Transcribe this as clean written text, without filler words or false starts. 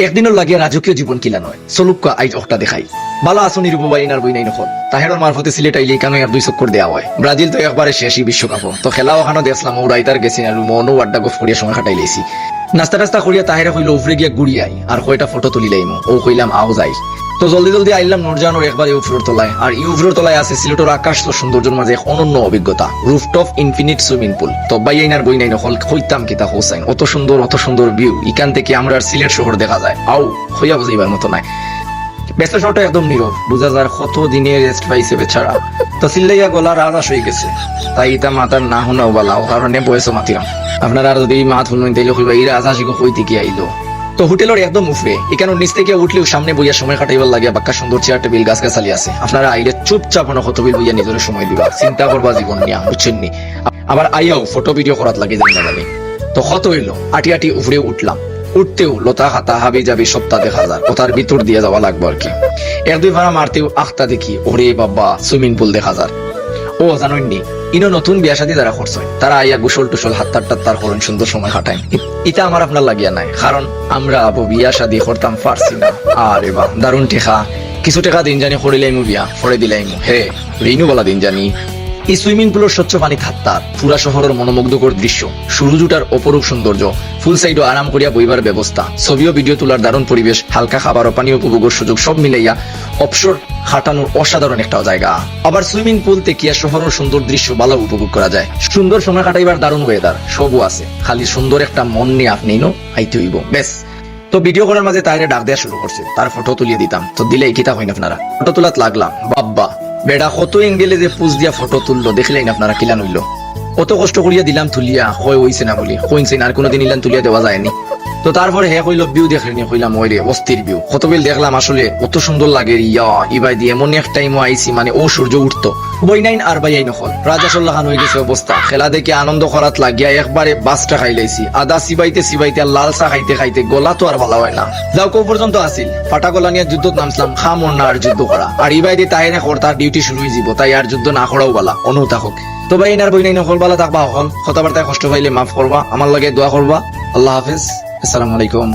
একদিনের লাগিয়ে রাজকীয় জীবন কিলা নয় চলুক আইজ অকটা দেখাই ভালো আসনি রূপাইনার বই নাই নকল তাহের মারফতে সিলেট আইলে কেন আর 2 চক্কর দেওয়া হয় ব্রাজিল তো একবারে শেষই বিশ্বকাপ তো খেলা ওখানে দেখলাম ও রাইতার গেছি আর মনও আড্ডা গফ করিয়া সময় কাটাই লেছি নাস্তা টাস্তা করিয়া তাহেরা কইল উপরে গিয়া ঘুরি আই আর কয়টা ফটো তুলিলাম ও কইলাম আও যাই তো জলদি জলদি আইলাম নুরজানোর একবার ইউফ্লোর তলায় আর ইউফ্লোর তলায় আছে সিলেটের আকাশ তো সৌন্দর্যের মাঝে এক অনন্য অভিজ্ঞতা রুফটপ ইনফিনিট সুইমিং পুল তো বাইনার বই নাই নকল কইতাম কিতা হোসাইন অত সুন্দর ভিউ এখান থেকে আমরা সিলেট শহর দেখা যায় আও হইয়া বুঝাইবার মতো নাই ব্যস্ত শহরটা একদম নীরব বুঝা যার কত দিনের রেস্ট পাইছে বেচারা তো সিল্লাইয়া গলার আদাস হয়ে গেছে তাই ইতা মাতার না শোনাও বালা ও কারণে বয়স মাতিলাম আপনারা আর যদি মাত শুনুন তাইলে কইবা ইরা আজা শিখো কইতে কি আইলো তো হোটেলের একদম উপরে এখানে নিচ থেকে উঠলেও সামনে বইয়া সময় কাটাইবার লাগে বাক্কা সুন্দর চেয়ার টেবিল গাছ গাছালি আছে আপনারা আইলে চুপচাপ হতবিল বইয়া নিজের সময় দিবা চিন্তা করবা জীবন নিয়ে বুঝছেন নি আবার আইয়াও ফটো ভিডিও করাত লাগে জানি তো কত হইলো আটি উপরে উঠলাম উঠতেও লতা হাতা হাবি যাবি সপ্তাহ দেখা যায় ওটার ভিতর দিয়ে যাওয়া লাগবে আর কি 1-2 ভাড়া মারতেও আখটা দেখি ওরে বাবা সুইমিং পুল দেখা যায় ও জানেননি ইনো নতুন বিয়া শাদী যারা করছে তারা আইয়া গোসল টুসল হাত্তার করেন সুন্দর সময় কাটায় এটা আমার আপনার লাগিয়া নাই কারণ আমরা আবু বিয়া শাদী করতাম পারছি না আরে বা দারুণ টেকা কিছু টাকা দিন জানি করিলাইমু বিয়া ফরে দিলাইমু হে রিনু বলা দিন জানি এই সুইমিং পুলের স্বচ্ছ পানি থাকতার পুরা শহরের মনোমুগ্ধকর দৃশ্য সূর্যটার অপরূপ সৌন্দর্য ফুল সাইডও আরাম করিয়া বইবার ব্যবস্থা ছবি ও ভিডিও তোলার দারুণ পরিবেশ হালকা খাবার ও পানি উপভোগের সুযোগ সব মিলাইয়া অবসর হাঁটানোর অসাধারণ একটা জায়গা আবার সুইমিং পুল থেকে শহরের সুন্দর দৃশ্য ভালো উপভোগ করা যায় সুন্দর সময় কাটাইবার দারুণ ওয়েদার সবও আছে খালি সুন্দর একটা মন নিয়ে আপনি আইতে হইব বেশ তো ভিডিও করার মাঝে তাইরে ডাক দেওয়া শুরু করছে তার ফটো তুলিয়ে দিতাম তো দিলে কিতা হইন আপনারা ফটো তোলাত লাগলাম বাব্বা বেড়া কত এঙ্গেলে যে পুজ দিয়া ফটো তুললো দেখলেন আপনারা কিলান হইল অত কষ্ট করিয়া দিলাম তুলিয়া হইছে না বলি হইছে না আর কোনোদিন ইলান তুলিয়া দেওয়া যায়নি তো তারপরে হে কইল ভিউ দেখলেনি কইলাম ওই রে অস্থির ভিউ কত বিল দেখলাম আসলে অত সুন্দর লাগে ইবাই দিয়ে এমন এক টাইমও আইছি মানে ও সূর্য উঠতো বই নাইন আর বাইয়াই নকল রাজাসল্লাহ খান হয়ে গেছে অবস্থা খেলা দেখে আনন্দ করাত লাগিয়া একবারে বাসটা খাইলাইছি আদা সিবাইতে আর লাল চা খাইতে গলা তো আর ভালো হয় না যাও কো পর্যন্ত আসিল ফাটা গলা নিয়ে যুদ্ধত নামছিলাম খামর না আর যুদ্ধ করা আর ইবাই দিয়ে তাই কর তার ডিউটি শুরু হয়ে যাব তাই আর যুদ্ধ না করাও বালা অনুতা হোক তো ভাই এনার বই নাই নকল বালা থাকবা হল কথাবার্তায় কষ্ট পাইলে মাফ করবা আমার লাগে দোয়া করবা আল্লাহ হাফেজ আসসালামু আলাইকুম।